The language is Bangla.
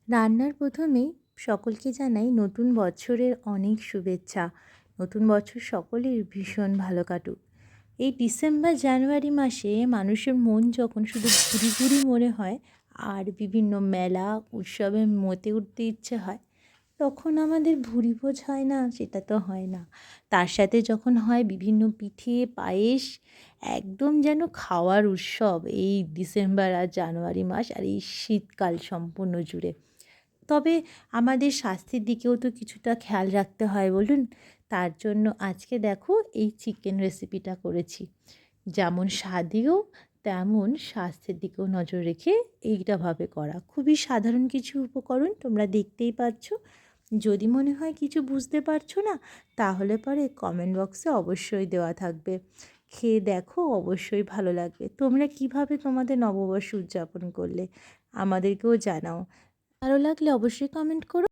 রান্নার প্রথমেই সকলকে জানাই নতুন বছরের অনেক শুভেচ্ছা। নতুন বছর সকলের ভীষণ ভালো কাটুক। এই ডিসেম্বর জানুয়ারি মাসে মানুষের মন যখন শুধু ঘুরি ঘুরি মনে হয় আর বিভিন্ন মেলা উৎসবে মেতে উঠতে ইচ্ছে হয়, তখন আমাদের ভুরিভোজ হয় না? সেটা তো হয় না। তার সাথে যখন হয় বিভিন্ন পিঠে পায়েস, একদম যেন খাওয়ার উৎসব এই ডিসেম্বর আর জানুয়ারি মাস আর এই শীতকাল সম্পূর্ণ জুড়ে। তবে আমাদের স্বাস্থ্যের দিকেও তো কিছুটা খেয়াল রাখতে হয় বলুন? তার জন্য আজকে দেখো এই চিকেন রেসিপিটা করেছি। যেমন স্বাদেও তেমন স্বাস্থ্যের দিকেও নজর রেখে এইটাভাবে করা। খুবই সাধারণ কিছু উপকরণ, তোমরা দেখতেই পাচ্ছ। যদি মনে হয় কিছু বুঝতে পারছো না, তাহলে পরে কমেন্ট বক্সে অবশ্যই দেওয়া থাকবে। খেয়ে দেখো, অবশ্যই ভালো লাগবে। তোমরা কিভাবে তোমাদের নববর্ষ উদযাপন করলে আমাদেরকেও জানাও। ভালো লাগলে অবশ্যই কমেন্ট করো।